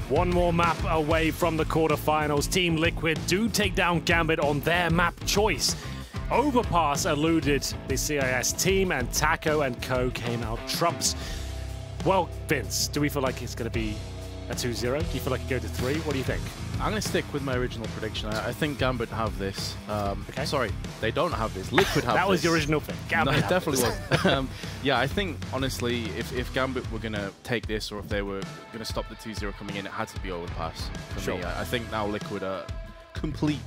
One more map away from the quarterfinals. Team Liquid do take down Gambit on their map choice. Overpass eluded the CIS team, and Taco and Co came out trumps. Well, Vince, do we feel like it's going to be a 2-0? Do you feel like it go to 3? What do you think? I'm going to stick with my original prediction. I think Gambit have this. Okay. Sorry, they don't have this. Liquid have this. That was the original thing. Gambit no, it definitely was. Yeah, I think, honestly, if Gambit were going to take this, or if they were going to stop the 2-0 coming in, it had to be Overpass for me. I think now Liquid are complete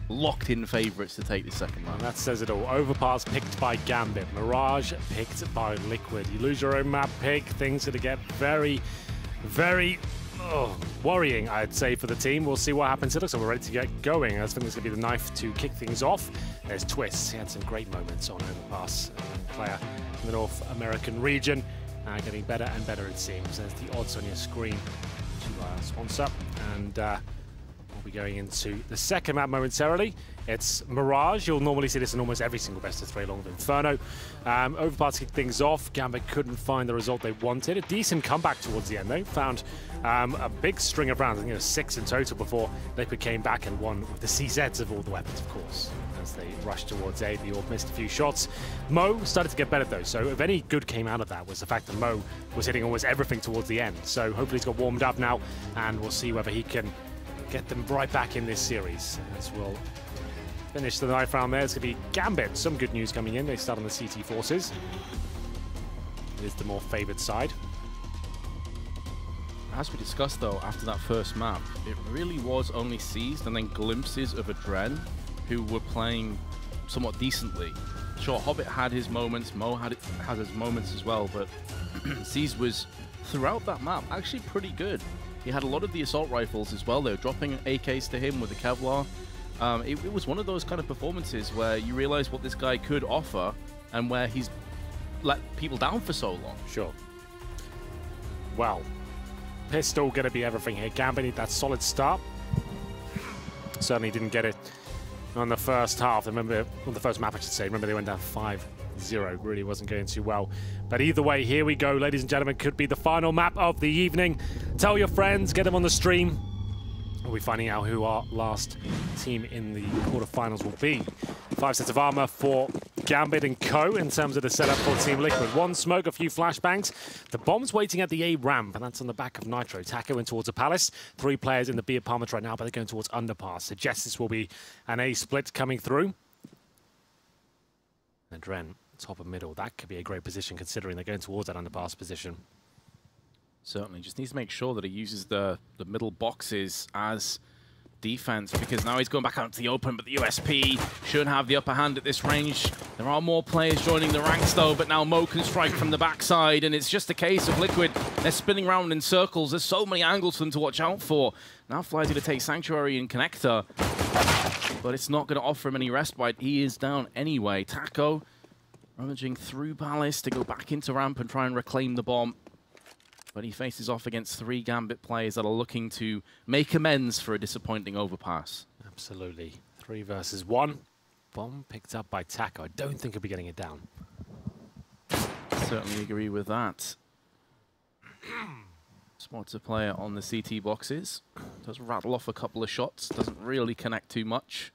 locked-in favourites to take the second round. That says it all. Overpass picked by Gambit. Mirage picked by Liquid. You lose your own map pick, things are going to get very, very worrying, I'd say, for the team. We'll see what happens. It looks like we're ready to get going. I think there's going to be the knife to kick things off. There's Twists. He had some great moments on Overpass. A young player in the North American region. Getting better and better, it seems. There's the odds on your screen to sponsor. And we'll be going into the second map momentarily. It's Mirage. You'll normally see this in almost every single best of 3 along with Inferno. Overpass kicked things off. Gambit couldn't find the result they wanted. A decent comeback towards the end, though. Found a big string of rounds. I think it was 6 in total before Liquid came back and won with the CZs of all the weapons, of course. As they rushed towards A, the Orb missed a few shots. Mo started to get better, though. So if any good came out of that was the fact that Mo was hitting almost everything towards the end. So hopefully he's got warmed up now, and we'll see whether he can get them right back in this series. As we'll finish the knife round there. It's going to be Gambit. Some good news coming in. They start on the CT forces. It is the more favoured side. As we discussed, though, after that first map, it really was only Seized and then glimpses of Adren, who were playing somewhat decently. Sure, Hobbit had his moments, Mo had his moments as well, but Seized was, throughout that map, actually pretty good. He had a lot of the assault rifles as well. They were dropping AKs to him with the Kevlar. It was one of those kind of performances where you realize what this guy could offer and where he's let people down for so long. Sure. Well, pistol going to be everything here. Gambit need that solid start. Certainly didn't get it on the first half. Remember, on the first map, I should say. Remember, they went down 5-0. Really wasn't going too well. But either way, here we go, ladies and gentlemen. Could be the final map of the evening. Tell your friends, get them on the stream. We'll be finding out who our last team in the quarterfinals will be. 5 sets of armor for Gambit and Co. in terms of the setup for Team Liquid. 1 smoke, a few flashbangs. The bomb's waiting at the A ramp, and that's on the back of Nitro. Taco in towards a Palace. 3 players in the B apartment right now, but they're going towards Underpass. Suggests this will be an A split coming through. And Dren, top of middle. That could be a great position considering they're going towards that Underpass position. Certainly, just needs to make sure that he uses the middle boxes as defense, because now he's going back out to the open, but the USP should have the upper hand at this range. There are more players joining the ranks, though, but now Mo can strike from the backside, and it's just a case of Liquid. They're spinning around in circles. There's so many angles for them to watch out for. Now Fly's going to take Sanctuary and Connector, but it's not going to offer him any respite. He is down anyway. Taco rummaging through Palace to go back into ramp and try and reclaim the bomb. But he faces off against 3 Gambit players that are looking to make amends for a disappointing overpass. Absolutely. 3 versus 1. Bomb picked up by Taco. I don't think he'll be getting it down. Certainly agree with that. Spots a player on the CT boxes. Does rattle off a couple of shots. Doesn't really connect too much.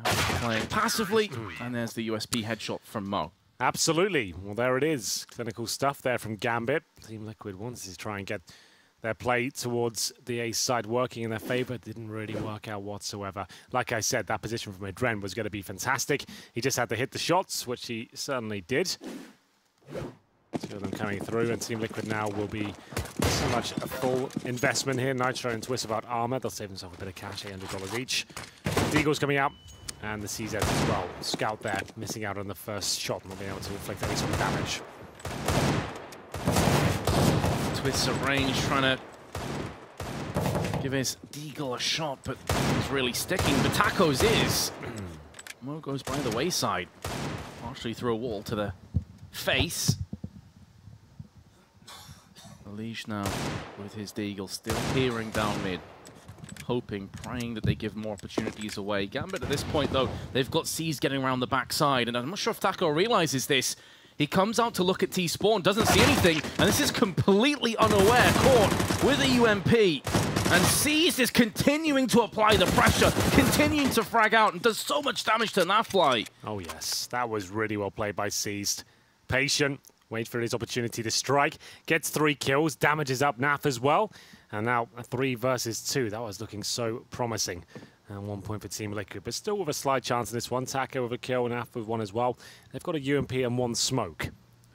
Playing passively. And there's the USP headshot from Mo. Absolutely. Well, there it is. Clinical stuff there from Gambit. Team Liquid wants to try and get their play towards the ace side working in their favor. Didn't really work out whatsoever. Like I said, that position from Adren was going to be fantastic. He just had to hit the shots, which he certainly did. 2 of them coming through, and Team Liquid now will be so much a full investment here. Nitro and Twist about armor. They'll save themselves a bit of cash, $800 each. Deagle's coming out. And the CZ as well. Scout there, missing out on the first shot, not being able to inflict any sort of damage. Twists at range, trying to give his Deagle a shot, but he's really sticking. But Taco's is. Mo goes by the wayside, partially through a wall to the face. Leash now with his Deagle still peering down mid. Hoping, praying that they give more opportunities away. Gambit at this point, though, they've got C's getting around the backside, and I'm not sure if Taco realizes this. He comes out to look at T-Spawn, doesn't see anything, and this is completely unaware, caught with a UMP. And Seized is continuing to apply the pressure, continuing to frag out, and does so much damage to Nafly. Oh yes, that was really well played by Seized. Patient, wait for his opportunity to strike, gets 3 kills, damages up Naf as well. And now a 3 versus 2, that was looking so promising. And 1 point for Team Liquid, but still with a slight chance in this one. Taco with a kill, Naf with 1 as well. They've got a UMP and 1 smoke.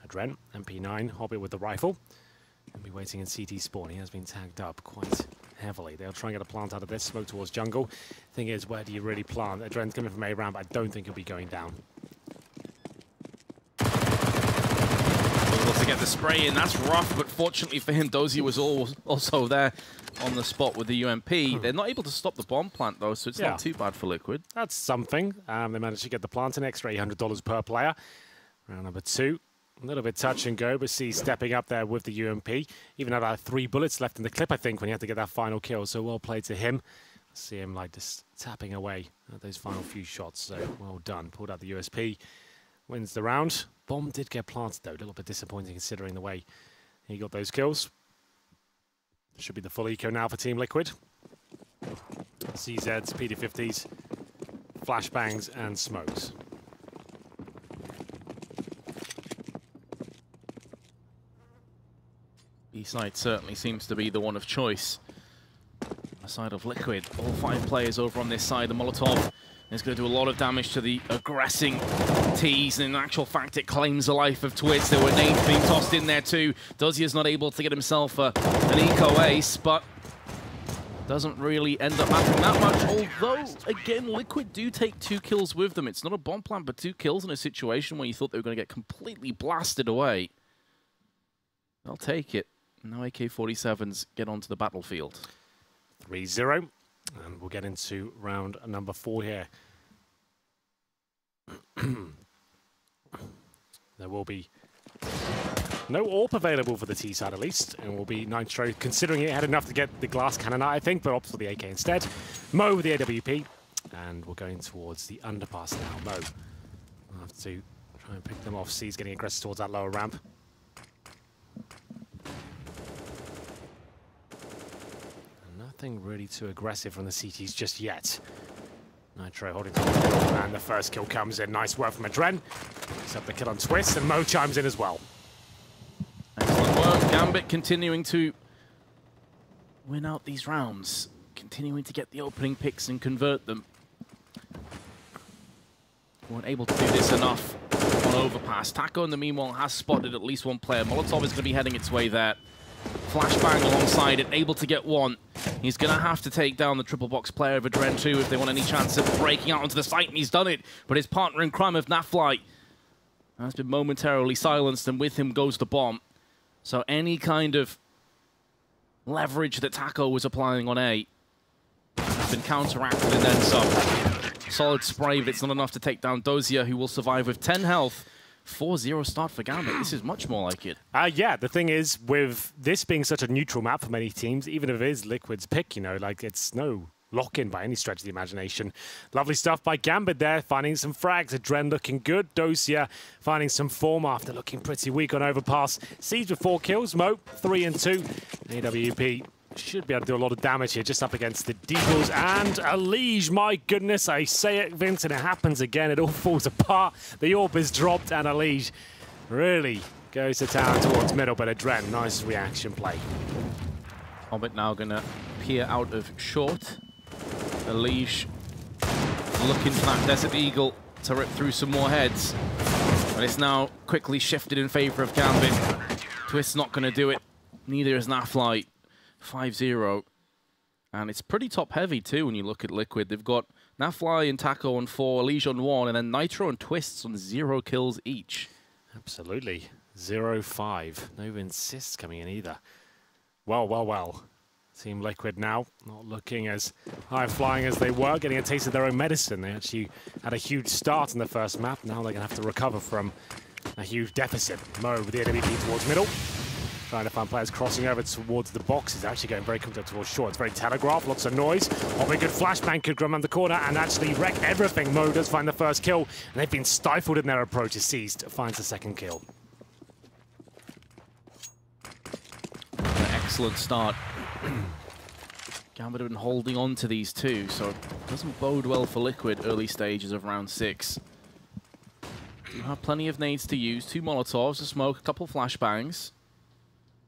Adren, MP9, Hobbit with the rifle. And be waiting in CT spawn. He has been tagged up quite heavily. They'll try and get a plant out of this. Smoke towards jungle. Thing is, where do you really plant? Adren's coming from A round, but I don't think he'll be going down. Able to get the spray in. That's rough, but fortunately for him, Dozier was also there on the spot with the UMP. They're not able to stop the bomb plant, though, so it's not too bad for Liquid. That's something. They managed to get the plant an extra $800 per player. Round number 2. A little bit touch and go, but C stepping up there with the UMP. Even had 3 bullets left in the clip, I think, when he had to get that final kill. So well played to him. See him like just tapping away at those final few shots. So well done. Pulled out the USP. Wins the round. Bomb did get planted, though. A little bit disappointing considering the way he got those kills. Should be the full eco now for Team Liquid. CZs, PD50s, flashbangs, and smokes. B-side certainly seems to be the one of choice. On the side of Liquid, all 5 players over on this side. The Molotov is going to do a lot of damage to the aggressing T's, and in actual fact, it claims the life of Twitz. There were nades being tossed in there too. Dozier's not able to get himself an eco ace, but doesn't really end up mattering that much. Although, again, Liquid do take 2 kills with them. It's not a bomb plant, but 2 kills in a situation where you thought they were going to get completely blasted away. They'll take it. Now AK-47s get onto the battlefield. 3-0. And we'll get into round number 4 here. There will be no AWP available for the T side, at least. And will be Nitro, considering it had enough to get the glass cannon out, I think, but opts for the AK instead. Mo with the AWP. And we're going towards the underpass now. Mo will have to try and pick them off. C's getting aggressive towards that lower ramp. Nothing really too aggressive from the CTs just yet. Nitro holding to the middle, and the first kill comes in. Nice work from Adren. Picks up the kill on Twist, and Mo chimes in as well. Excellent work. Gambit continuing to win out these rounds. Continuing to get the opening picks and convert them. Weren't able to do this enough on overpass. Taco, in the meanwhile, has spotted at least 1 player. Molotov is going to be heading its way there. Flashbang alongside it, able to get 1. He's going to have to take down the triple box player of Adren 2 if they want any chance of breaking out onto the site, and he's done it. But his partner in crime of Nafly has been momentarily silenced, and with him goes the bomb. So any kind of leverage that Taco was applying on A has been counteracted and then some. Solid spray, but it's not enough to take down Dozier, who will survive with 10 health. 4-0 start for Gambit. This is much more like it. Yeah, the thing is, with this being such a neutral map for many teams, even if it is Liquid's pick, you know, like, it's no lock-in by any stretch of the imagination. Lovely stuff by Gambit there, finding some frags. Adren looking good. Dozier finding some form after looking pretty weak on overpass. Siege with 4 kills. Mo, 3 and 2. AWP should be able to do a lot of damage here, just up against the Deagles. And Alige, my goodness, I say it, Vince, and it happens again. It all falls apart. The AWP is dropped, and Alige really goes to town towards middle, but Adren, nice reaction play. Hobbit now going to peer out of short. Alige looking for that Desert Eagle to rip through some more heads. But it's now quickly shifted in favor of Gambit. Twist's not going to do it. Neither is Nafly. 5-0. And it's pretty top-heavy, too, when you look at Liquid. They've got Nafly and Taco on 4, Alige on 1, and then Nitro and Twists on 0 kills each. Absolutely. 0-5. No insists coming in either. Well, well, well. Team Liquid now not looking as high-flying as they were, getting a taste of their own medicine. They actually had a huge start in the first map. Now they're going to have to recover from a huge deficit. Mo with the AWP towards middle. Trying to find players crossing over towards the boxes. Actually going very comfortable towards short. It's very telegraphed, lots of noise. Oh, a good flashbang could come around the corner and actually wreck everything. Mo does find the first kill, and they've been stifled in their approach. Is seized, finds the second kill. An excellent start. Gambit have been holding on to these two, so it doesn't bode well for Liquid early stages of round 6. You have plenty of nades to use, 2 Molotovs, a smoke, a couple flashbangs.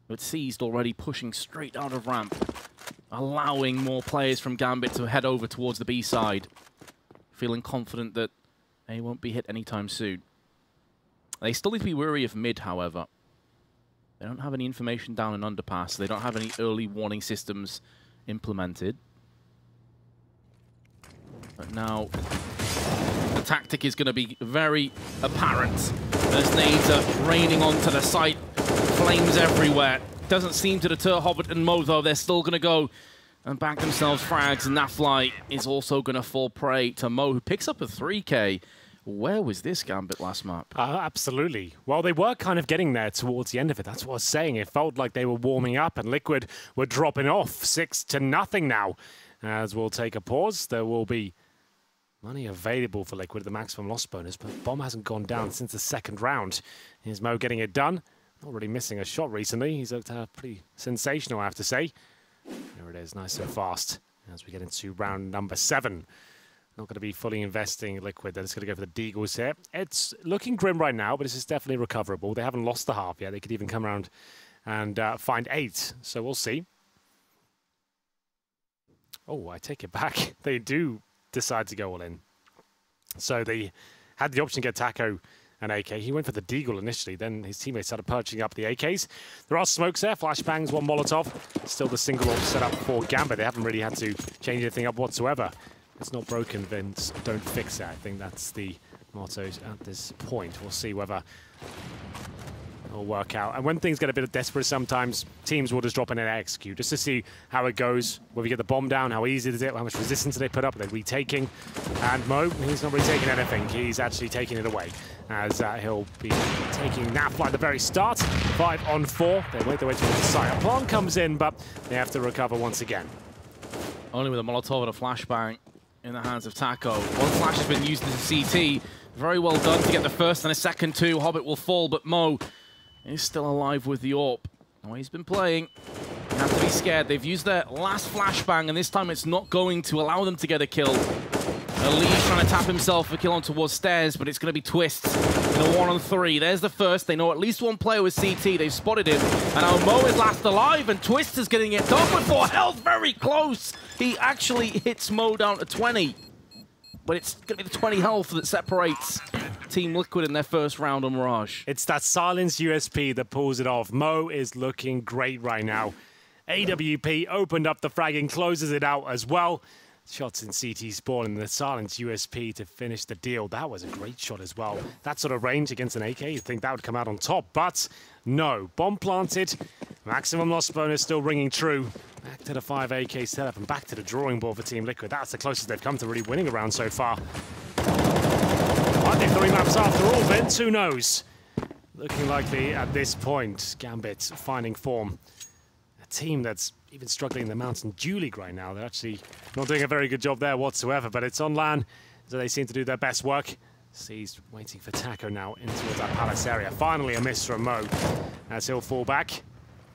But seized already pushing straight out of ramp, allowing more players from Gambit to head over towards the B side. Feeling confident that they won't be hit anytime soon. They still need to be wary of mid, however. They don't have any information down in underpass. They don't have any early warning systems implemented. But now the tactic is going to be very apparent as nades are raining onto the site. Flames everywhere. Doesn't seem to deter Hobbit and Mo, though. They're still going to go and back themselves frags, and Nafly is also going to fall prey to Mo, who picks up a 3K. Where was this Gambit last map? Absolutely. Well, they were kind of getting there towards the end of it. That's what I was saying. It felt like they were warming up, and Liquid were dropping off 6-0 now. As we'll take a pause, there will be money available for Liquid, the maximum loss bonus, but Bomb hasn't gone down since the second round. Here's Mo getting it done. Not really missing a shot recently. He's looked pretty sensational, I have to say. There it is, nice and fast as we get into round number 7. Not going to be fully investing Liquid. They're just going to go for the Deagles here. It's looking grim right now, but this is definitely recoverable. They haven't lost the half yet. They could even come around and find 8. So we'll see. Oh, I take it back. They do decide to go all in. So they had the option to get Taco and AK. He went for the Deagle initially, then his teammates started purchasing up the AKs. There are smokes there, flashbangs, 1 Molotov. Still the single ult set up for Gambit. They haven't really had to change anything up whatsoever. It's not broken, then don't fix it. I think that's the motto at this point. We'll see whether it'll work out. And when things get a bit desperate, sometimes teams will just drop in and execute just to see how it goes, whether you get the bomb down, how easy is it, how much resistance do they put up, are they retaking? And Mo, he's not really taking anything. He's actually taking it away, as he'll be taking Nafly at the very start. 5 on 4. They wait their way towards the side. A plant comes in, but they have to recover once again. Only with a Molotov and a flashbang in the hands of Taco. 1 flash has been used as a CT. Very well done to get the first and a second too. Hobbit will fall, but Mo is still alive with the AWP. The way he's been playing, you have to be scared. They've used their last flashbang, and this time it's not going to allow them to get a kill. Ali's trying to tap himself for kill on towards stairs, but it's going to be Twists in a 1 on 3. There's the first. They know at least 1 player with CT. They've spotted him. And now Mo is last alive, and Twist is getting it done with 4 health. Very close. He actually hits Mo down to 20. But it's going to be the 20 health that separates Team Liquid in their first round on Mirage. It's that silence USP that pulls it off. Mo is looking great right now. AWP opened up the fragging, closes it out as well. Shots in CT spawn and the silence USP to finish the deal. That was a great shot as well. That sort of range against an AK, you'd think that would come out on top, but no. Bomb planted, maximum loss bonus still ringing true. Back to the 5 AK setup and back to the drawing board for Team Liquid. That's the closest they've come to really winning a round so far. Might be 3 maps after all, Vince, who knows? Looking likely at this point, Gambit finding form. A team that's even struggling in the Mountain Dew League right now. They're actually not doing a very good job there whatsoever, but it's on LAN, so they seem to do their best work. Seized waiting for Taco now in towards that Palace area. Finally a miss from Mo as he'll fall back.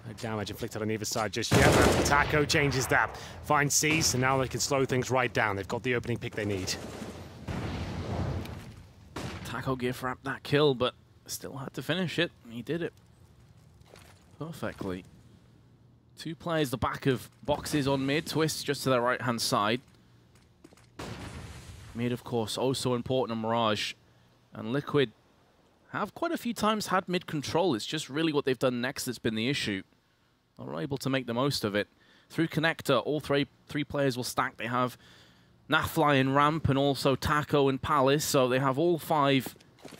No damage inflicted on either side just yet, but Taco changes that. Finds Seized, and now they can slow things right down. They've got the opening pick they need. Taco gift wrapped that kill, but still had to finish it. He did it perfectly. 2 players the back of boxes on mid. Twist just to their right-hand side. Mid, of course, also important in Mirage. And Liquid have quite a few times had mid control. It's just really what they've done next that's been the issue. They're able to make the most of it. Through Connector, all three players will stack. They have Nafly in ramp and also Taco and Palace. So they have all 5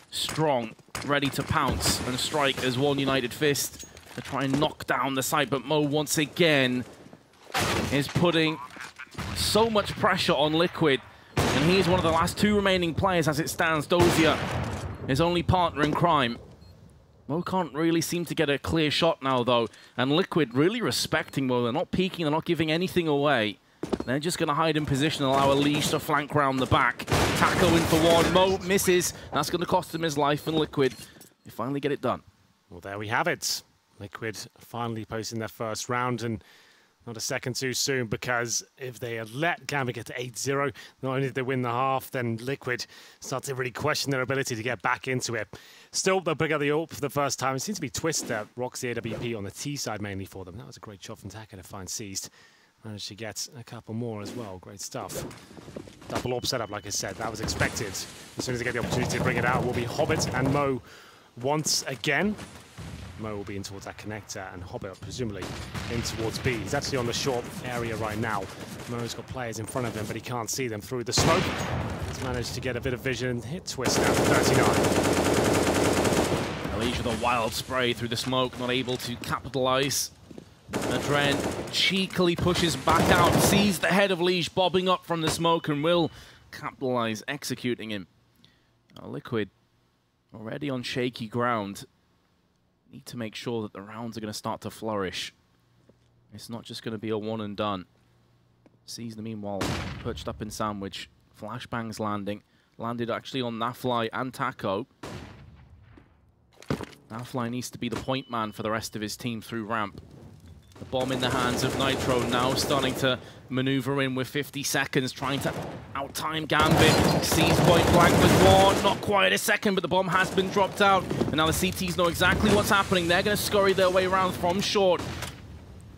strong, ready to pounce and strike as one united fist to try and knock down the site. But Mo, once again, is putting so much pressure on Liquid. And he's one of the last 2 remaining players as it stands. Dozier, his only partner in crime. Mo can't really seem to get a clear shot now, though. And Liquid really respecting Mo. They're not peeking, they're not giving anything away. They're just going to hide in position and allow Unleashed to flank round the back. Taco in for one. Mo misses. That's going to cost him his life, and Liquid, they finally get it done. Well, there we have it. Liquid finally posting their first round, and not a second too soon, because if they had let Gambit get to 8-0, not only did they win the half, then Liquid start to really question their ability to get back into it. Still, they'll pick up the ult for the first time. It seems to be Twist that rocks the AWP on the T side mainly for them. That was a great shot from Taka to find Seized. Managed to get a couple more as well. Great stuff. Double AWP setup, like I said, that was expected. As soon as they get the opportunity to bring it out, will be Hobbit and Mo once again. Mo will be in towards that connector, and Hobbit presumably in towards B. He's actually on the short area right now. Mo's got players in front of him, but he can't see them through the smoke. He's managed to get a bit of vision. Hit Twist now for 39. Unleashed with a wild spray through the smoke, not able to capitalize. Adren cheekily pushes back out, sees the head of Leash bobbing up from the smoke, and will capitalize, executing him. Now, Liquid already on shaky ground. Need to make sure that the rounds are going to start to flourish. It's not just going to be a one and done. Sees the meanwhile perched up in sandwich. Flashbangs landing. Landed actually on Nafly and Taco. Nafly needs to be the point man for the rest of his team through ramp. The bomb in the hands of Nitro now starting to maneuver in with 50 seconds, trying to out-time Gambit. Sees point blank with one, not quite a second, but the bomb has been dropped out. And now the CTs know exactly what's happening. They're going to scurry their way around from short.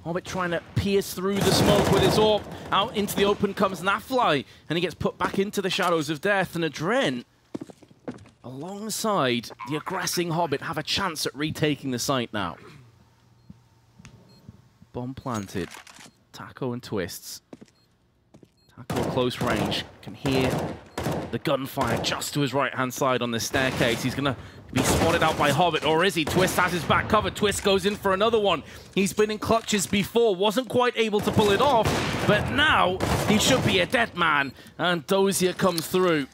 Hobbit trying to pierce through the smoke with his AWP. Out into the open comes Nafly, and he gets put back into the shadows of death. And Adren, alongside the aggressing Hobbit, have a chance at retaking the site now. Bomb planted. Taco and Twists. Taco at close range. Can hear the gunfire just to his right-hand side on the staircase. He's going to be spotted out by Hobbit, or is he? Twist has his back covered. Twist goes in for another one. He's been in clutches before. Wasn't quite able to pull it off, but now he should be a dead man. And Dozier comes through.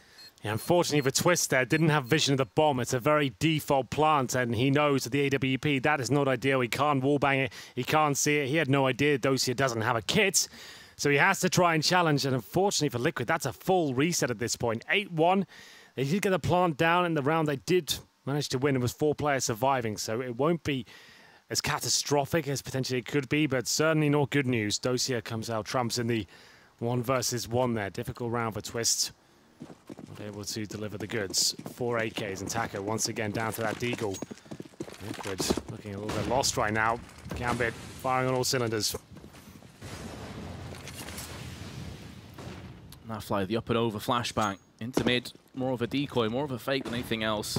Yeah, unfortunately for Twist there, didn't have vision of the bomb. It's a very default plant, and he knows that the AWP, that is not ideal. He can't wallbang it, he can't see it. He had no idea Dozier doesn't have a kit, so he has to try and challenge, and unfortunately for Liquid, that's a full reset at this point. 8-1, they did get the plant down in the round. They did manage to win. It was 4 players surviving, so it won't be as catastrophic as potentially it could be, but certainly not good news. Dozier comes out trumps in the 1 versus 1 there. Difficult round for Twist. Not able to deliver the goods. 4 AKs, and Taco once again down to that Deagle. Liquid looking a little bit lost right now. Gambit firing on all cylinders. Nafly, the up and over flashbang into mid. More of a decoy, more of a fake than anything else.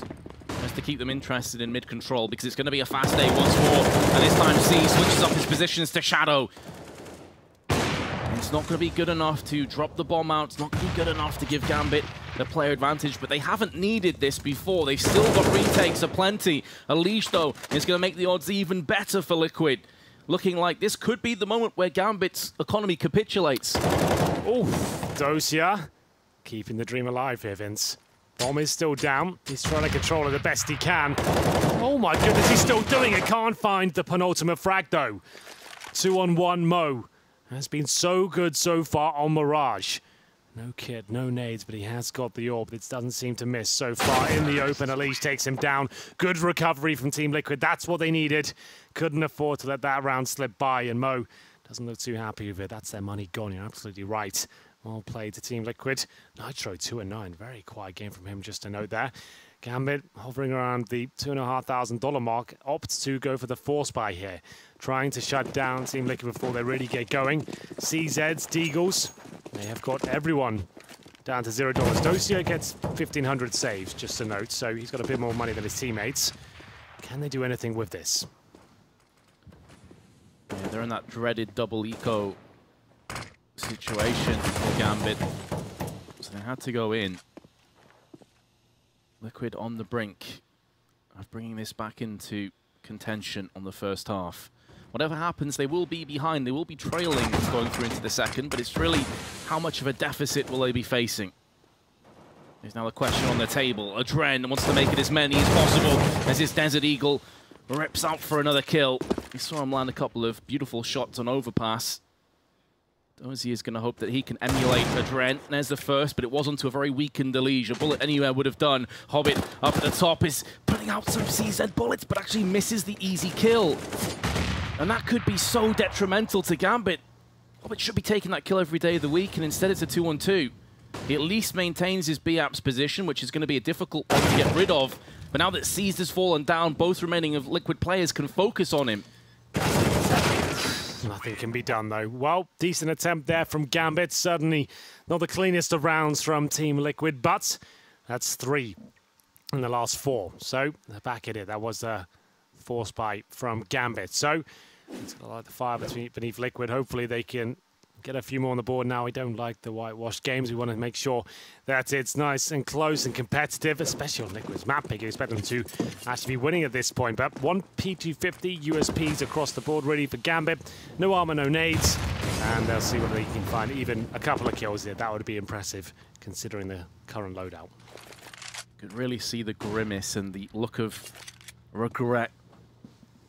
Just to keep them interested in mid control, because it's going to be a fast A once more. And this time C switches up his positions to Shadow. It's not going to be good enough to drop the bomb out. It's not going to be good enough to give Gambit the player advantage, but they haven't needed this before. They've still got retakes aplenty. Unleashed, though, is going to make the odds even better for Liquid. Looking like this could be the moment where Gambit's economy capitulates. Oh, Dozier keeping the dream alive here, Vince. Bomb is still down. He's trying to control it the best he can. Oh my goodness, he's still doing it. Can't find the penultimate frag, though. 2-on-1 Mo has been so good so far on Mirage. No kit, no nades, but he has got the AWP. It doesn't seem to miss so far in the open. Unleashed takes him down. Good recovery from Team Liquid. That's what they needed. Couldn't afford to let that round slip by, and Mo doesn't look too happy with it. That's their money gone. You're absolutely right. Well played to Team Liquid. Nitro 2-9. Very quiet game from him, just a note there. Gambit hovering around the $2,500 mark, opts to go for the force buy here, trying to shut down Team Liquid before they really get going. CZs, Deagles, they have got everyone down to $0. Dozier gets 1,500 saves, just a note, so he's got a bit more money than his teammates. Can they do anything with this? Yeah, they're in that dreaded double eco situation for Gambit, so they had to go in. Liquid on the brink of bringing this back into contention on the first half. Whatever happens, they will be behind. They will be trailing going through into the second, but it's really how much of a deficit will they be facing. There's now a question on the table. Adren wants to make it as many as possible as his Desert Eagle rips out for another kill. We saw him land a couple of beautiful shots on overpass. Dozy is going to hope that he can emulate Adren. There's the first, but it was onto a very weakened Elige. A bullet anywhere would have done. Hobbit up at the top is putting out some CZ bullets, but actually misses the easy kill. And that could be so detrimental to Gambit. Hobbit should be taking that kill every day of the week, and instead it's a 2-on-2. He at least maintains his B-Apps position, which is going to be a difficult one to get rid of. But now that Seized has fallen down, both remaining of Liquid players can focus on him. Nothing can be done, though. Well, decent attempt there from Gambit. Certainly not the cleanest of rounds from Team Liquid, but that's 3 in the last 4. So they're back at it. That was a force bite from Gambit. So it's going to light the fire beneath Liquid. Hopefully they can get a few more on the board now. We don't like the whitewashed games. We want to make sure that it's nice and close and competitive, especially on Liquid's map pick. You expect them to actually be winning at this point. But 1 P250 USPs across the board ready for Gambit. No armor, no nades. And they'll see whether they can find even a couple of kills here. That would be impressive considering the current loadout. Could really see the grimace and the look of regret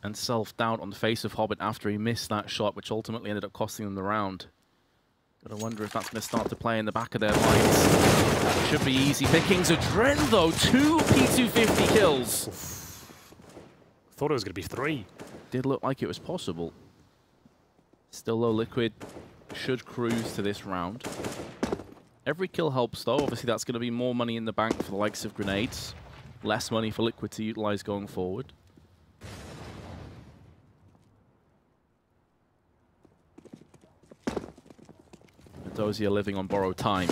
and self-doubt on the face of Hobbit after he missed that shot, which ultimately ended up costing them the round. Gotta wonder if that's going to start to play in the back of their minds. Should be easy pickings. Adren, though, 2 P250 kills. Oof. Thought it was going to be 3. Did look like it was possible. Still, though, Liquid should cruise to this round. Every kill helps, though. Obviously, that's going to be more money in the bank for the likes of grenades. Less money for Liquid to utilize going forward. Dozy are living on borrowed time.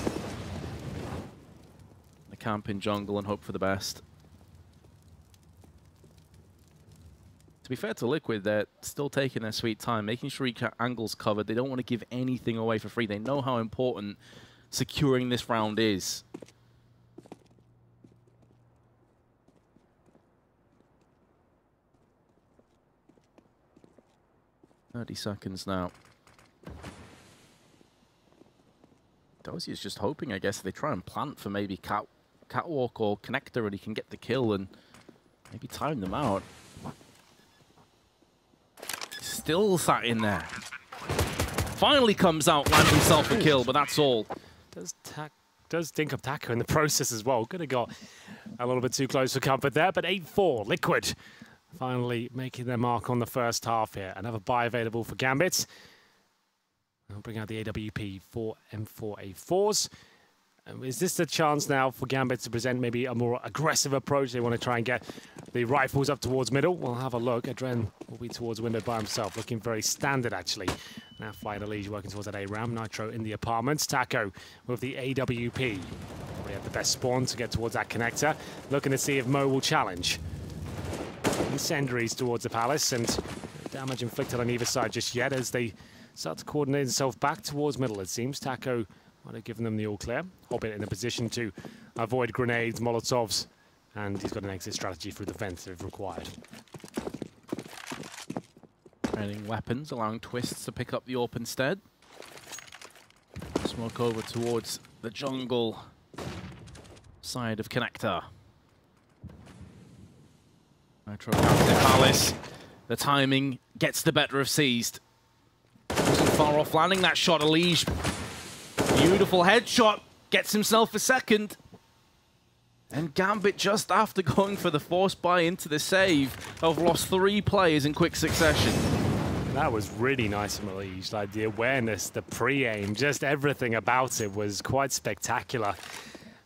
They camp in jungle and hope for the best. To be fair to Liquid, they're still taking their sweet time, making sure each angle's covered. They don't want to give anything away for free. They know how important securing this round is. "30 seconds now." Dozy is just hoping, I guess, they try and plant for maybe catwalk or connector and he can get the kill and maybe time them out. Still sat in there. Finally comes out, lands himself a kill, but that's all. Does dink up Taco in the process as well. Could have got a little bit too close for comfort there, but 8-4. Liquid finally making their mark on the first half here. Another buy available for Gambit. I'll bring out the AWP for M4A4s. Is this the chance now for Gambit to present maybe a more aggressive approach? They want to try and get the rifles up towards middle. We'll have a look. Adren will be towards window by himself, looking very standard, actually. Now flying Elige working towards that A-Ram. Nitro in the apartments. Taco with the AWP. Probably have the best spawn to get towards that connector. Looking to see if Mo will challenge. Incendiaries towards the palace, and damage inflicted on either side just yet as they start to coordinate himself back towards middle, it seems. Taco might have given them the all clear. Hobbit in a position to avoid grenades, molotovs, and he's got an exit strategy through the fence if required. Training weapons, allowing Twists to pick up the AWP instead. Smoke over towards the jungle side of connector. Nitro comes in Palace. The timing gets the better of Seized. Wasn't far off landing that shot, Elige. Beautiful headshot, gets himself a second. And Gambit, just after going for the force buy into the save, have lost 3 players in quick succession. That was really nice from Elige. Like the awareness, the pre-aim, just everything about it was quite spectacular.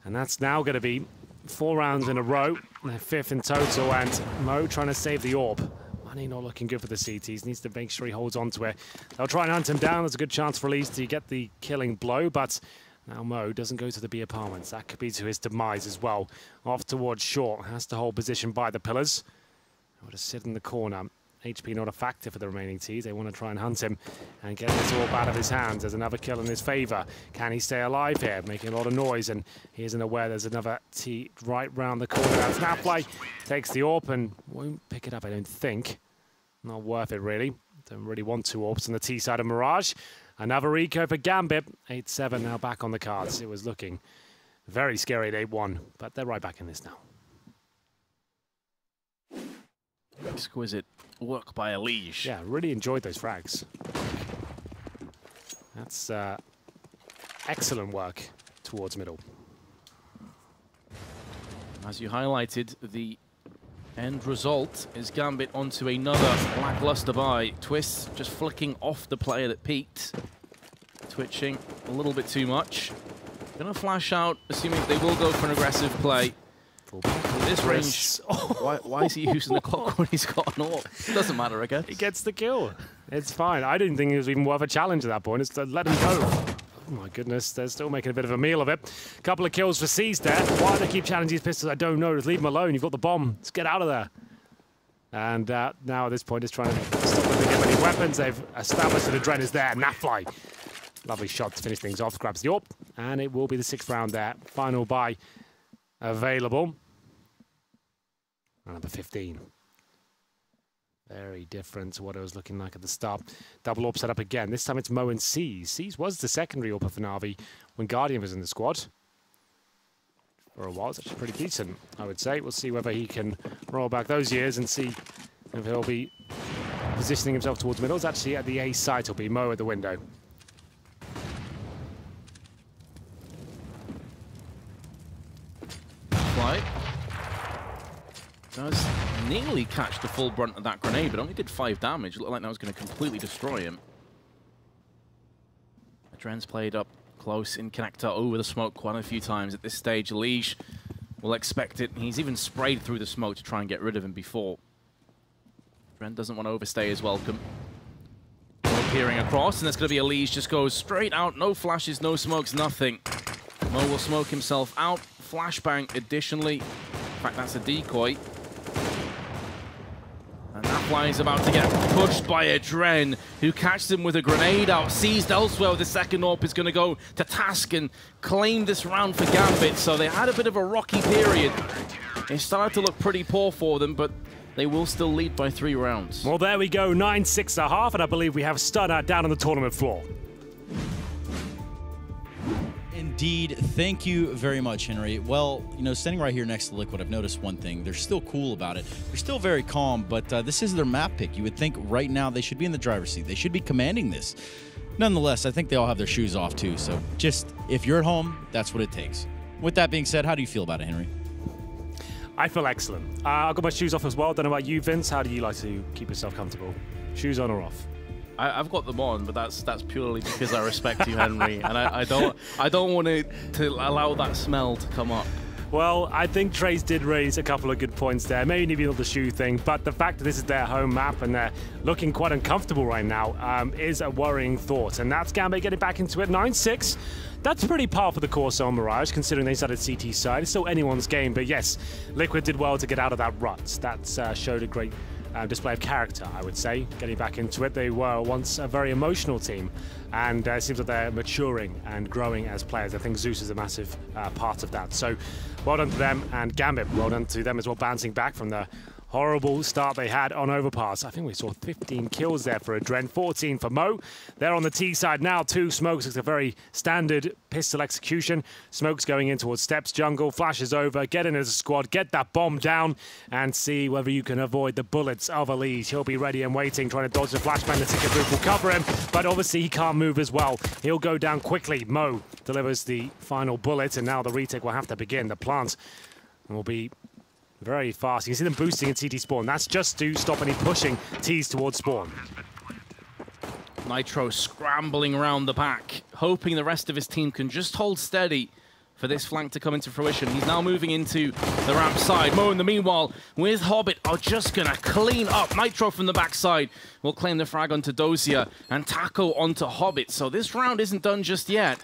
And that's now going to be 4 rounds in a row, their 5th in total, and Mo trying to save the AWP. Money not looking good for the CTs. Needs to make sure he holds on to it. They'll try and hunt him down. There's a good chance for Elige to get the killing blow, but now Mo doesn't go to the B apartments. That could be to his demise as well. Off towards short. Has to hold position by the pillars. Or to sit in the corner. HP not a factor for the remaining Ts. They want to try and hunt him and get this AWP out of his hands. There's another kill in his favor. Can he stay alive here? Making a lot of noise, and he isn't aware there's another T right round the corner. That's Snapfly. Takes the AWP and won't pick it up, I don't think. Not worth it, really. Don't really want 2 AWPs on the T side of Mirage. Another eco for Gambit. 8-7 now back on the cards. It was looking Very scary at 8-1, but they're right back in this now. Exquisite work by Elige. Yeah, really enjoyed those frags. That's excellent work towards middle. As you highlighted, the end result is Gambit onto another lackluster buy. Twist just flicking off the player that peaked. Twitching a little bit too much. Gonna flash out, assuming they will go for an aggressive play. With this range, why is he using the clock when he's got an AWP? It doesn't matter, I guess. He gets the kill. It's fine. I didn't think it was even worth a challenge at that point. It's to let him go. Oh my goodness, they're still making a bit of a meal of it. A couple of kills for C's there. Why they keep challenging these pistols, I don't know. Just leave them alone. You've got the bomb. Let's get out of there. And now at this point, it's trying to stop them to get many weapons. They've established that Adren is there. Nafly. Lovely shot to finish things off. Grabs the AWP. And it will be the 6th round there. Final buy available. Number 15. Very different to what it was looking like at the start. Double AWP set up again. This time it's Mo and C's. C's was the secondary AWP for Na'Vi when Guardian was in the squad. For a while, it's actually pretty decent, I would say. We'll see whether he can roll back those years and see if he'll be positioning himself towards middle. It's actually at the A site. It'll be Mo at the window. Flight. Does nearly catch the full brunt of that grenade, but only did 5 damage. It looked like that was going to completely destroy him. Adren's played up close in connector over the smoke quite a few times at this stage. Elige will expect it. He's even sprayed through the smoke to try and get rid of him before. Adren doesn't want to overstay his welcome. Peering across, and that's going to be Elige. Just goes straight out. No flashes, no smokes, nothing. Mo will smoke himself out. Flashbang additionally. In fact, that's a decoy. And that fly is about to get pushed by Adren, who catches him with a grenade out. Seized elsewhere with the second AWP is going to go to task and claim this round for Gambit. So they had a bit of a rocky period. It started to look pretty poor for them, but they will still lead by 3 rounds. Well, there we go, 9-6.5, and I believe we have Stunner down on the tournament floor. Indeed. Thank you very much, Henry. Well, you know, standing right here next to Liquid, I've noticed one thing. They're still cool about it. They're still very calm, but this is their map pick. You would think right now they should be in the driver's seat. They should be commanding this. Nonetheless, I think they all have their shoes off too. So just, if you're at home, that's what it takes. With that being said, how do you feel about it, Henry? I feel excellent. I've got my shoes off as well. Don't know about you, Vince. How do you like to keep yourself comfortable? Shoes on or off? I've got them on, but that's purely because I respect you, Henry, and I don't want to allow that smell to come up. Well, I think Trace did raise a couple of good points there. Maybe not the shoe thing, but the fact that this is their home map and they're looking quite uncomfortable right now is a worrying thought. And that's Gambit getting back into it. 9-6. That's pretty par for the CORSAIR Mirage, considering they started CT side. It's still anyone's game, but yes, Liquid did well to get out of that rut. That showed a great display of character, I would say. Getting back into it, they were once a very emotional team, and it seems like they're maturing and growing as players. I think Zeus is a massive part of that. So well done to them, and Gambit, well done to them as well, bouncing back from the horrible start they had on Overpass. I think we saw 15 kills there for Adren, 14 for Mo. They're on the T side now. 2 smokes. It's a very standard pistol execution. Smokes going in towards Steps jungle, flashes over, get in as a squad, get that bomb down, and see whether you can avoid the bullets of Elige. He'll be ready and waiting, trying to dodge the flashbang. The ticket group will cover him, but obviously he can't move as well. He'll go down quickly. Mo delivers the final bullet, and now the retake will have to begin. The plant will be very fast. You can see them boosting in CT spawn. That's just to stop any pushing T's towards spawn. Nitro scrambling around the back, hoping the rest of his team can just hold steady for this flank to come into fruition. He's now moving into the ramp side. Mo, in the meanwhile, with Hobbit, are just going to clean up. Nitro from the backside will claim the frag onto Dozier, and Taco onto Hobbit. So this round isn't done just yet.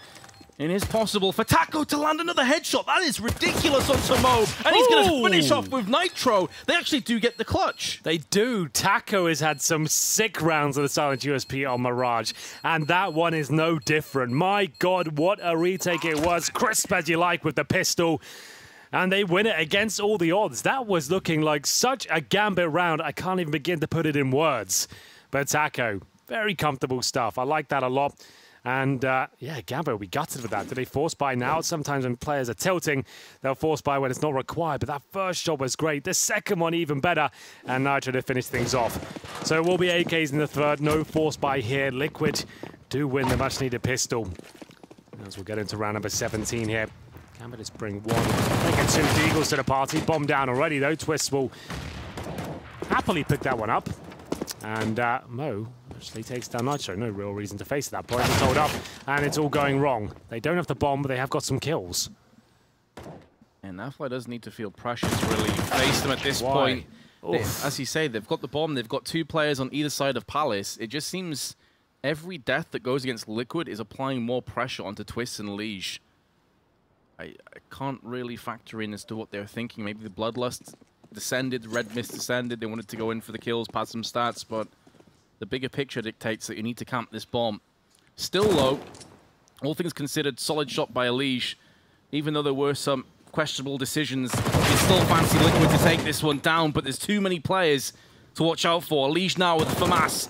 It is possible for Taco to land another headshot. That is ridiculous onto Mo. And he's going to finish off with Nitro. They actually do get the clutch. They do. Taco has had some sick rounds of the silent USP on Mirage. And that one is no different. My God, what a retake it was. Crisp as you like with the pistol. And they win it against all the odds. That was looking like such a Gambit round. I can't even begin to put it in words. But Taco, very comfortable stuff. I like that a lot. And yeah, Gambit will be gutted for that. Do they force buy now? Sometimes when players are tilting, they'll force buy when it's not required. But that first shot was great. The second one even better. And Nitro to finish things off. So it will be AKs in the third. No force buy here. Liquid do win the much needed pistol. As we'll get into round number 17 here. Gambit is bring one. Making two deagles to the party. Bomb down already though. Twist will happily pick that one up. And Mo actually takes down Nitro. No real reason to face at that point. It's hold up, and it's all going wrong. They don't have the bomb, but they have got some kills. And Nafly does need to feel pressure to really face them at this point. As you say, they've got the bomb. They've got two players on either side of Palace. It just seems every death that goes against Liquid is applying more pressure onto Twist and Liege. I can't really factor in as to what they're thinking. Maybe the Bloodlust descended, Red Mist descended. They wanted to go in for the kills, pad some stats, but the bigger picture dictates that you need to camp this bomb. Still low. All things considered, solid shot by Liege. Even though there were some questionable decisions, you still fancy Liquid to take this one down, but there's too many players to watch out for. Liege now with FAMAS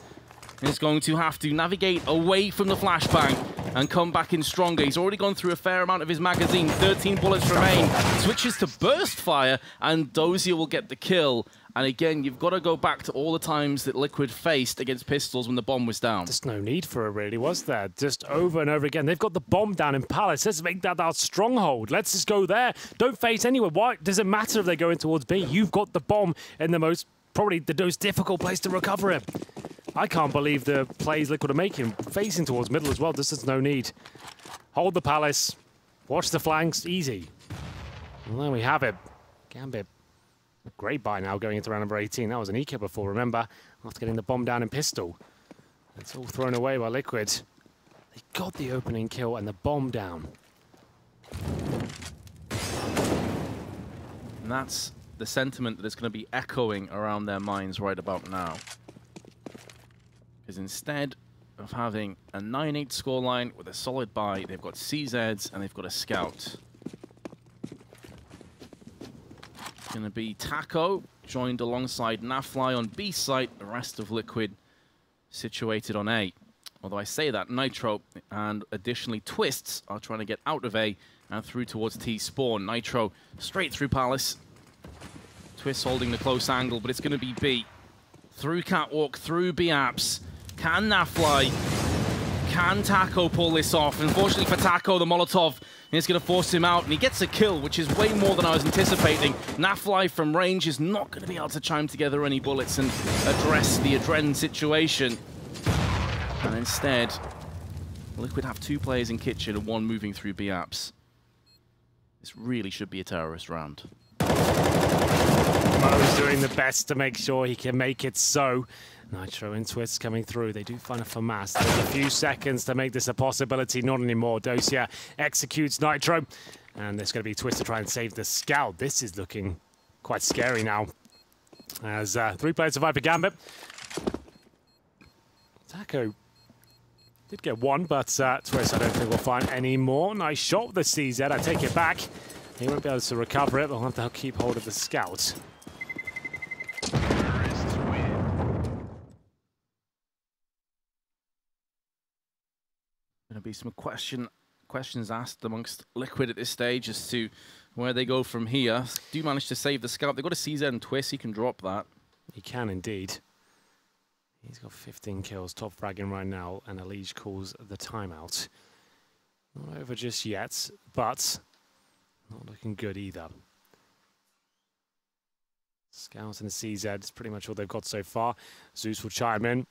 is going to have to navigate away from the flashbang and come back in stronger. He's already gone through a fair amount of his magazine. 13 bullets remain. Switches to burst fire, and Dozier will get the kill. And again, you've got to go back to all the times that Liquid faced against pistols when the bomb was down. Just no need for it, really, was there? Just over and over again. They've got the bomb down in Palace. Let's make that our stronghold. Let's just go there. Don't face anywhere. Why does it matter if they're going towards B? You've got the bomb in the probably the most difficult place to recover it. I can't believe the plays Liquid are making. Facing towards middle as well. Just no need. Hold the Palace. Watch the flanks. Easy. And there we have it. Gambit. Great buy now going into round number 18. That was an eco before, remember? After getting the bomb down in pistol. It's all thrown away by Liquid. They got the opening kill and the bomb down. And that's the sentiment that is going to be echoing around their minds right about now. Because instead of having a 9-8 scoreline with a solid buy, they've got CZs and they've got a scout. Going to be Taco, joined alongside Nafly on B site, the rest of Liquid situated on A. Although I say that, Nitro and additionally Twists are trying to get out of A and through towards T spawn. Nitro straight through Palace. Twists holding the close angle, but it's going to be B. Through Catwalk, through B apps. Can Nafly, can Taco pull this off? Unfortunately for Taco, the Molotov is going to force him out, and he gets a kill, which is way more than I was anticipating. Nafly from range is not going to be able to chime together any bullets and address the Adren situation. And instead, Liquid have two players in kitchen and one moving through B apps. This really should be a terrorist round. Mo's doing the best to make sure he can make it so. Nitro and Twist coming through. They do find a FAMAS. There's a few seconds to make this a possibility. Not anymore. Dozier executes Nitro. And there's going to be Twist to try and save the scout. This is looking quite scary now. As 3 players survive for Gambit. Taco did get one, but Twist I don't think will find any more. Nice shot with the CZ. I take it back. He won't be able to recover it. They'll have to keep hold of the scout. Going to be some questions asked amongst Liquid at this stage as to where they go from here. Do manage to save the scout. They've got a CZ and Twist. He can drop that. He can indeed. He's got 15 kills, top fragging right now, and Liege calls the timeout. Not over just yet, but not looking good either. Scout and the CZ is pretty much all they've got so far. Zeus will chime in.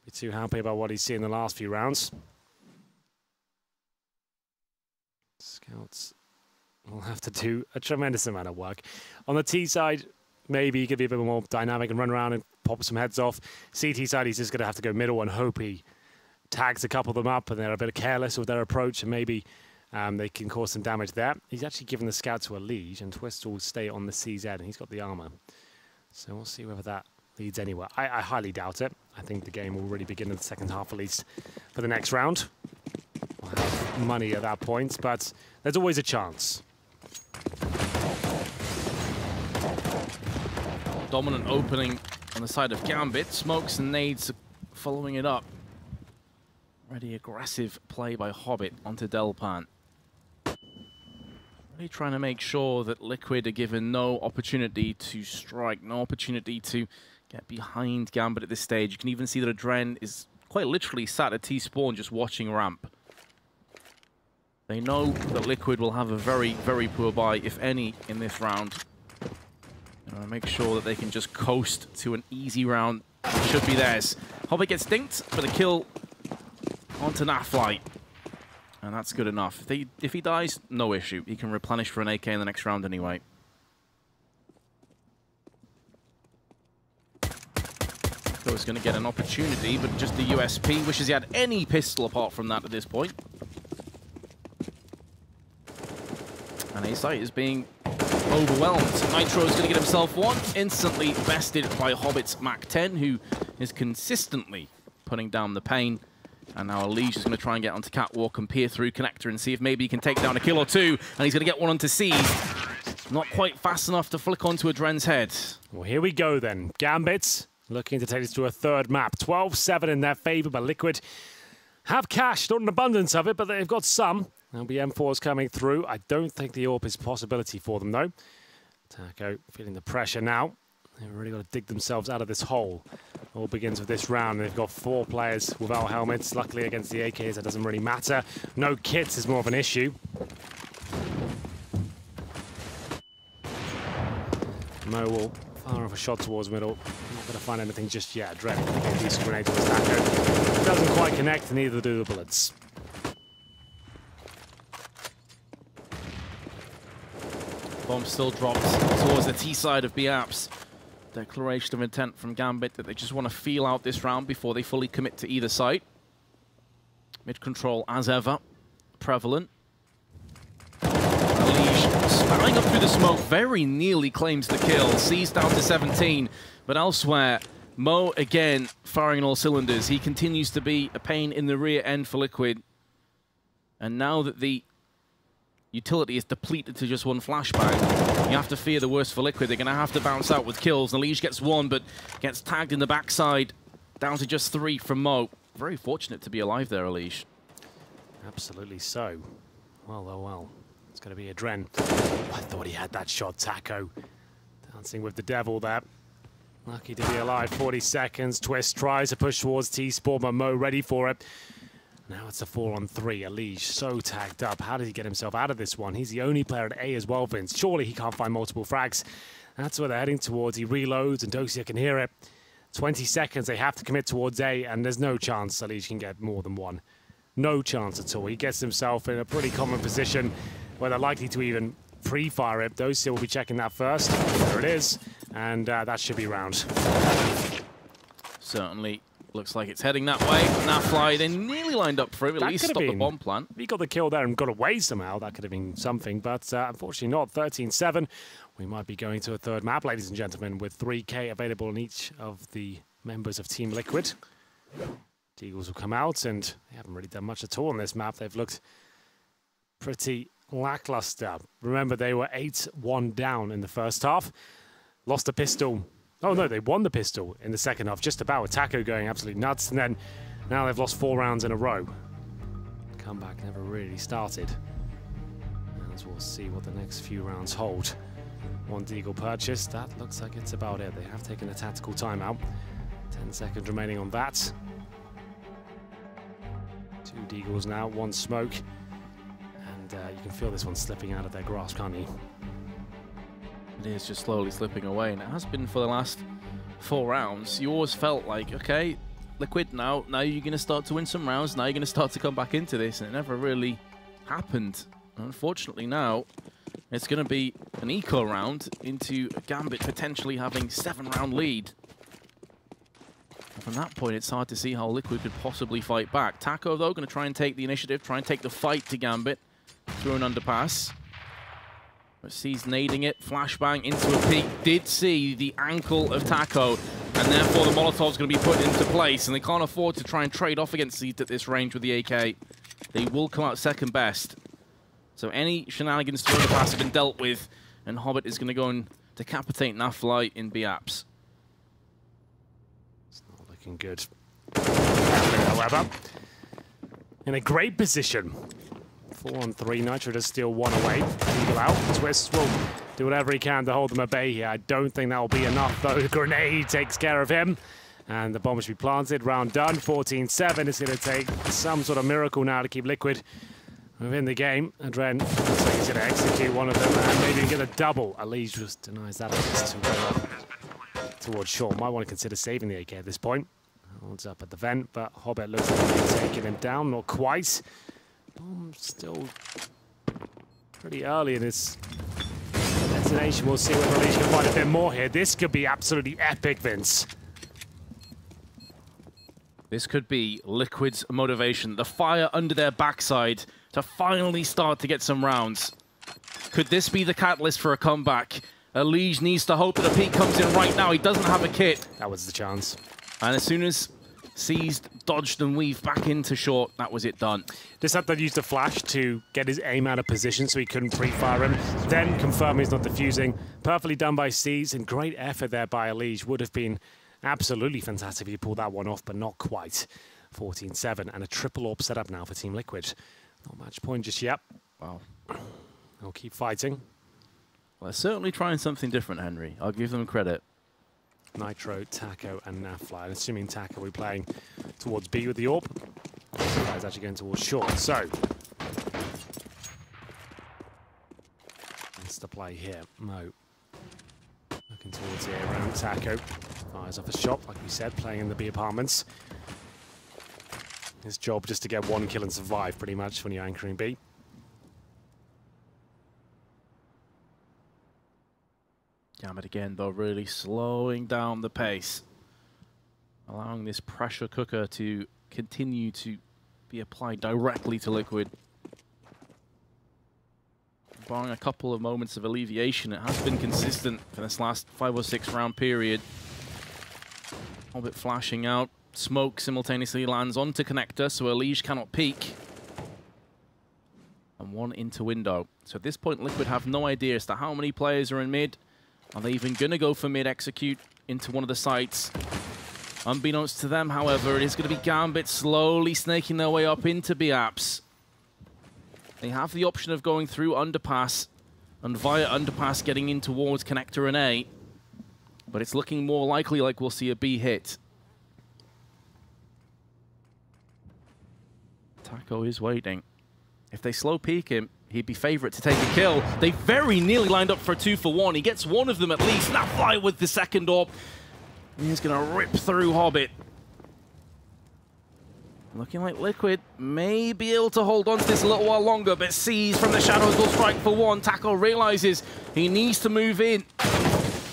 Be too happy about what he's seen in the last few rounds. Scouts will have to do a tremendous amount of work. On the T side, maybe he could be a bit more dynamic and run around and pop some heads off. CT side, he's just going to have to go middle and hope he tags a couple of them up and they're a bit careless with their approach and maybe they can cause some damage there. He's actually given the scout to a Liege and Twist will stay on the CZ and he's got the armor. So we'll see whether that leads anywhere. I highly doubt it. I think the game will really begin in the second half at least for the next round. We'll have money at that point, but there's always a chance. Dominant opening on the side of Gambit. Smokes and nades following it up. Really aggressive play by Hobbit onto Delpan. Really trying to make sure that Liquid are given no opportunity to strike, no opportunity to get behind Gambit at this stage. You can even see that Adren is quite literally sat at T-spawn just watching ramp. They know that Liquid will have a very, very poor buy, if any, in this round. And make sure that they can just coast to an easy round. It should be theirs. Hobbit gets dinked for the kill onto Naflight. And that's good enough. If he dies, no issue. He can replenish for an AK in the next round anyway. He's going to get an opportunity, but just the USP. Wishes he had any pistol apart from that at this point. And A-Site is being overwhelmed. Nitro is going to get himself one. Instantly bested by Hobbit's Mac-10, who is consistently putting down the pain. And now Elige is going to try and get onto Catwalk and peer through Connector and see if maybe he can take down a kill or two. And he's going to get one onto Seize. Not quite fast enough to flick onto Adren's head. Well, here we go then. Gambit looking to take this to a third map. 12-7 in their favor, but Liquid have cash. Not an abundance of it, but they've got some. There'll be M4s coming through. I don't think the AWP is a possibility for them, though. Taco feeling the pressure now. They've really got to dig themselves out of this hole. All begins with this round. They've got 4 players without helmets. Luckily, against the AKs, that doesn't really matter. No kits is more of an issue. Mo will fire off a shot towards middle. Not going to find anything just yet. Dread a decent grenade to his Taco. Doesn't quite connect, neither do the bullets. Bomb still drops towards the T side of BAPS. Declaration of intent from Gambit that they just want to feel out this round before they fully commit to either side. Mid control, as ever, prevalent. Elige spanning up through the smoke, very nearly claims the kill. C's down to 17, but elsewhere, Mo again firing on all cylinders. He continues to be a pain in the rear end for Liquid. And now that the utility is depleted to just one flashbang, you have to fear the worst for Liquid. They're going to have to bounce out with kills. Elige gets one, but gets tagged in the backside. Down to just 3 from Mo. Very fortunate to be alive there, Elige. Absolutely so. Well, oh well. It's going to be Adren. I thought he had that shot, Taco. Dancing with the devil there. Lucky to be alive. 40 seconds. Twist tries to push towards T-Spawn, but Mo ready for it. Now it's a 4-on-3. Elige so tagged up. How did he get himself out of this one? He's the only player at A as well, Vince. Surely he can't find multiple frags. That's where they're heading towards. He reloads, and Dosia can hear it. 20 seconds. They have to commit towards A, and there's no chance Elige can get more than one. No chance at all. He gets himself in a pretty common position where they're likely to even pre-fire it. Dosia will be checking that first. There it is. And that should be round. Certainly. Looks like it's heading that way. Nafly, they nearly lined up for him. At least stop the bomb plant. If he got the kill there and got away somehow, that could have been something. But unfortunately not. 13-7. We might be going to a third map, ladies and gentlemen, with 3K available in each of the members of Team Liquid. Deagles will come out, and they haven't really done much at all on this map. They've looked pretty lackluster. Remember, they were 8-1 down in the first half. Lost a pistol. Oh, no, they won the pistol in the second half, just about, with Taco going absolutely nuts. And then now they've lost 4 rounds in a row. Comeback never really started. As we'll see what the next few rounds hold. 1 Deagle purchase. That looks like it's about it. They have taken a tactical timeout. 10 seconds remaining on that. 2 Deagles now, 1 smoke. And you can feel this one slipping out of their grasp, can't you? It is just slowly slipping away, and it has been for the last 4 rounds. You always felt like, okay, Liquid, now you're going to start to win some rounds, now you're going to start to come back into this, and it never really happened. Unfortunately now, it's going to be an eco round into Gambit potentially having 7-round lead. And from that point, it's hard to see how Liquid could possibly fight back. Taco, though, going to try and take the initiative, try and take the fight to Gambit through an underpass. But sees nading it, flashbang into a peak. Did see the ankle of Taco, and therefore the Molotov's going to be put into place, and they can't afford to try and trade off against Seed at this range with the AK. They will come out second best. So any shenanigans through the pass have been dealt with, and Hobbit is going to go and decapitate Naflight in BAPS. It's not looking good. However, in a great position. 4-on-3, Nitro does steal one away. Eagle out. Twist will do whatever he can to hold them at bay here. I don't think that will be enough, though. The grenade takes care of him. And the bomb should be planted. Round done. 14-7. It's going to take some sort of miracle now to keep Liquid within the game. And Dren looks like he's going to execute one of them and maybe get a double. Alige just denies that towards Shaw. Might want to consider saving the AK at this point. Holds up at the vent, but Hobbit looks like he's taking him down. Not quite. Bomb still pretty early in its destination. We'll see whether Alige can find a bit more here. This could be absolutely epic, Vince. This could be Liquid's motivation, the fire under their backside to finally start to get some rounds. Could this be the catalyst for a comeback? Alige needs to hope that a peek comes in right now. He doesn't have a kit. That was the chance. And as soon as Seized, dodged and weaved back into short, that was it done. Just had to use the flash to get his aim out of position so he couldn't pre-fire him. Then confirm he's not defusing. Perfectly done by Seized, and great effort there by Alige. Would have been absolutely fantastic if he pulled that one off, but not quite. 14-7, and a triple AWP set up now for Team Liquid. Not match point just yet. Wow. They'll keep fighting. Well, they're certainly trying something different, Henry. I'll give them credit. Nitro, Taco, and Nafly. And assuming Taco will be playing towards B with the AWP. This guy's actually going towards short. So, that's the play here. Mo looking towards the A round. Taco fires off a shot, like we said, playing in the B apartments. His job just to get one kill and survive, pretty much, when you're anchoring B. Gambit again, though, really slowing down the pace, allowing this pressure cooker to continue to be applied directly to Liquid. Barring a couple of moments of alleviation, it has been consistent for this last 5 or 6 round period. A bit flashing out. Smoke simultaneously lands onto connector, so Alige cannot peek. And one into window. So at this point, Liquid have no idea as to how many players are in mid. Are they even going to go for mid-execute into one of the sites? Unbeknownst to them, however, it is going to be Gambit slowly snaking their way up into B-Apps. They have the option of going through underpass, and via underpass getting in towards connector and A. But it's looking more likely like we'll see a B hit. Taco is waiting. If they slow peek him, he'd be favorite to take a kill. They very nearly lined up for a 2-for-1. He gets one of them at least. Nafly with the second AWP. He's going to rip through Hobbit. Looking like Liquid may be able to hold on to this a little while longer, but Seized from the shadows will strike for one. Taco realizes he needs to move in.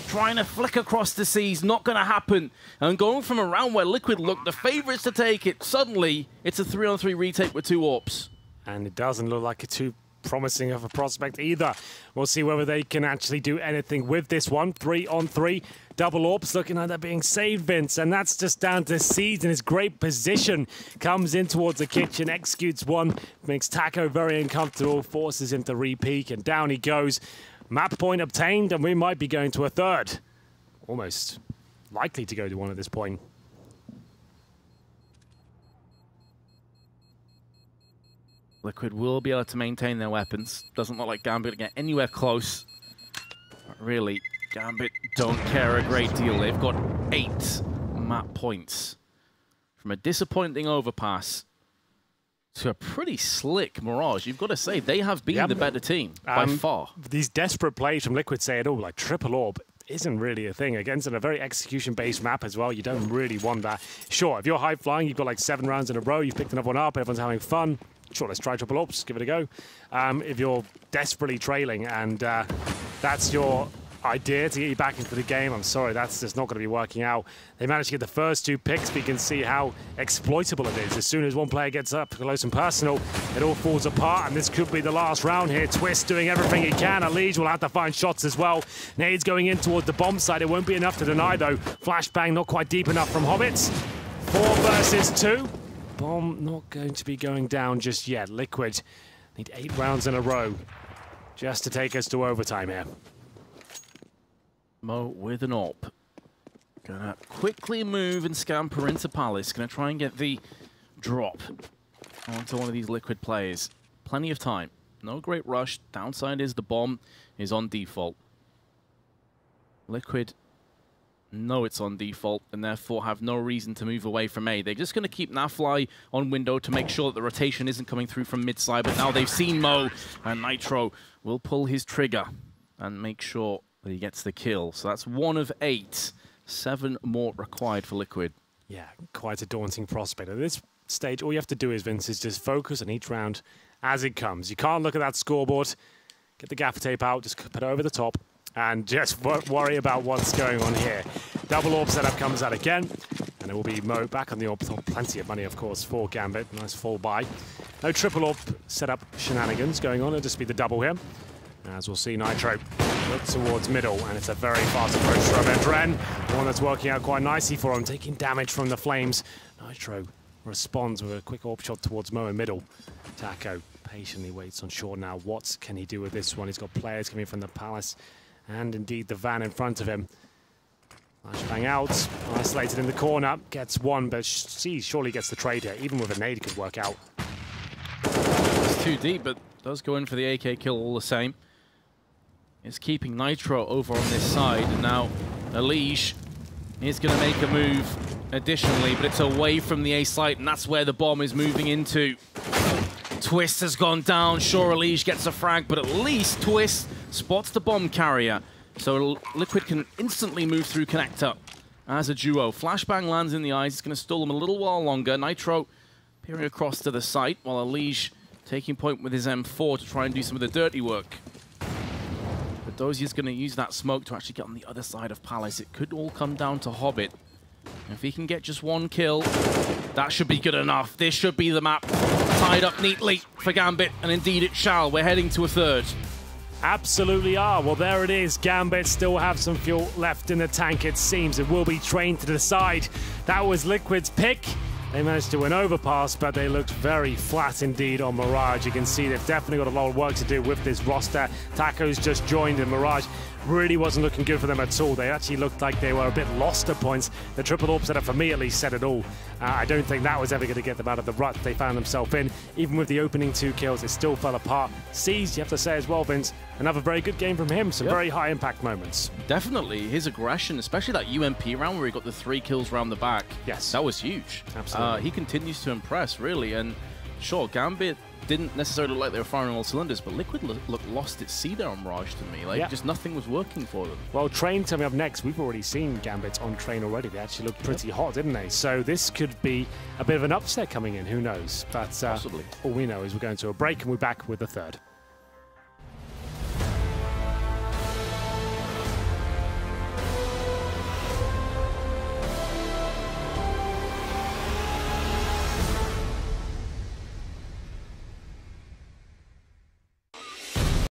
Trying to flick across the Seas, not going to happen. And going from a round where Liquid looked the favorites to take it, suddenly it's a 3-on-3 retake with 2 AWPs. And it doesn't look like a too promising of a prospect either. We'll see whether they can actually do anything with this one. 3-on-3, double AWPs looking like they're being saved, Vince. And that's just down to Seeds in his great position. Comes in towards the kitchen, executes one, makes Taco very uncomfortable, forces him to re-peek, and down he goes. Map point obtained, and we might be going to a third. Almost likely to go to one at this point. Liquid will be able to maintain their weapons. Doesn't look like Gambit to get anywhere close. But really, Gambit don't care a great deal. They've got 8 map points. From a disappointing overpass to a pretty slick Mirage. You've got to say, they have been the better team by far. These desperate plays from Liquid say it all, like triple AWP isn't really a thing. Against a very execution-based map as well, you don't really want that. Sure, if you're high-flying, you've got like 7 rounds in a row, you've picked another one up, everyone's having fun. Sure, let's try triple AWPs, give it a go. If you're desperately trailing and that's your idea to get you back into the game, I'm sorry, that's just not going to be working out. They managed to get the first 2 picks, but you can see how exploitable it is. As soon as one player gets up close and personal, it all falls apart, and this could be the last round here. Twist doing everything he can. Alige will have to find shots as well. Nades going in towards the bomb side. It won't be enough to deny, though. Flashbang not quite deep enough from Hobbits. 4 versus 2. Bomb not going to be going down just yet. Liquid need 8 rounds in a row just to take us to overtime here. Mo with an AWP. Gonna quickly move and scamper into Palace. Gonna try and get the drop. onto one of these Liquid players. Plenty of time. No great rush. Downside is the bomb is on default. Liquid know it's on default and therefore have no reason to move away from A. They're just going to keep Nafly on window to make sure that the rotation isn't coming through from mid-side, but now they've seen Mo, and Nitro will pull his trigger and make sure that he gets the kill. So that's 1 of 8. 7 more required for Liquid. Yeah, quite a daunting prospect. At this stage, all you have to do is, Vince, is just focus on each round as it comes. You can't look at that scoreboard, get the gaffer tape out, just put it over the top, and just worry about what's going on here. Double orb setup comes out again, and it will be Mo back on the orb. Plenty of money, of course, for Gambit. Nice fall by. No triple orb setup shenanigans going on. It'll just be the double here. As we'll see, Nitro look towards middle, and it's a very fast approach from Edren. The one that's working out quite nicely for him, taking damage from the flames. Nitro responds with a quick orb shot towards Mo in middle. Taco patiently waits on short now. What can he do with this one? He's got players coming from the Palace, and indeed the van in front of him. Flashbang out, isolated in the corner, gets one, but surely gets the trade here. Even with a nade, it could work out. It's too deep, but does go in for the AK kill all the same. It's keeping Nitro over on this side, and now Elige is going to make a move additionally, but it's away from the A site, and that's where the bomb is moving into. Twist has gone down. Sure, Elige gets a frag, but at least Twist spots the bomb carrier. So Liquid can instantly move through connector as a duo. Flashbang lands in the eyes. It's going to stall them a little while longer. Nitro peering across to the site, while Elige taking point with his M4 to try and do some of the dirty work. But Dozier's going to use that smoke to actually get on the other side of Palace. It could all come down to Hobbit. If he can get just 1 kill, that should be good enough. This should be the map tied up neatly for Gambit, and indeed it shall. We're heading to a third. Absolutely are. Well, there it is. Gambit still have some fuel left in the tank, it seems. It will be trained to the side. That was Liquid's pick. They managed to win overpass, but they looked very flat indeed on Mirage. You can see they've definitely got a lot of work to do with this roster. Taco's just joined, and Mirage really wasn't looking good for them at all. They actually looked like they were a bit lost at points. The triple orb setup, for me at least, said it all. I don't think that was ever going to get them out of the rut they found themselves in. Even with the opening 2 kills, it still fell apart. Seized, you have to say as well, Vince, another very good game from him. Some very high impact moments. Definitely. His aggression, especially that UMP round where he got the 3 kills round the back. Yes. That was huge. Absolutely. He continues to impress, really. And sure, Gambit didn't necessarily look like they were firing all cylinders, but Liquid looked lost at sea there on Mirage to me. Like, just nothing was working for them. Well, Train coming up next. We've already seen Gambit on Train already. They actually looked pretty hot, didn't they? So this could be a bit of an upset coming in. Who knows? But possibly. All we know is we're going to a break, and we're back with the third.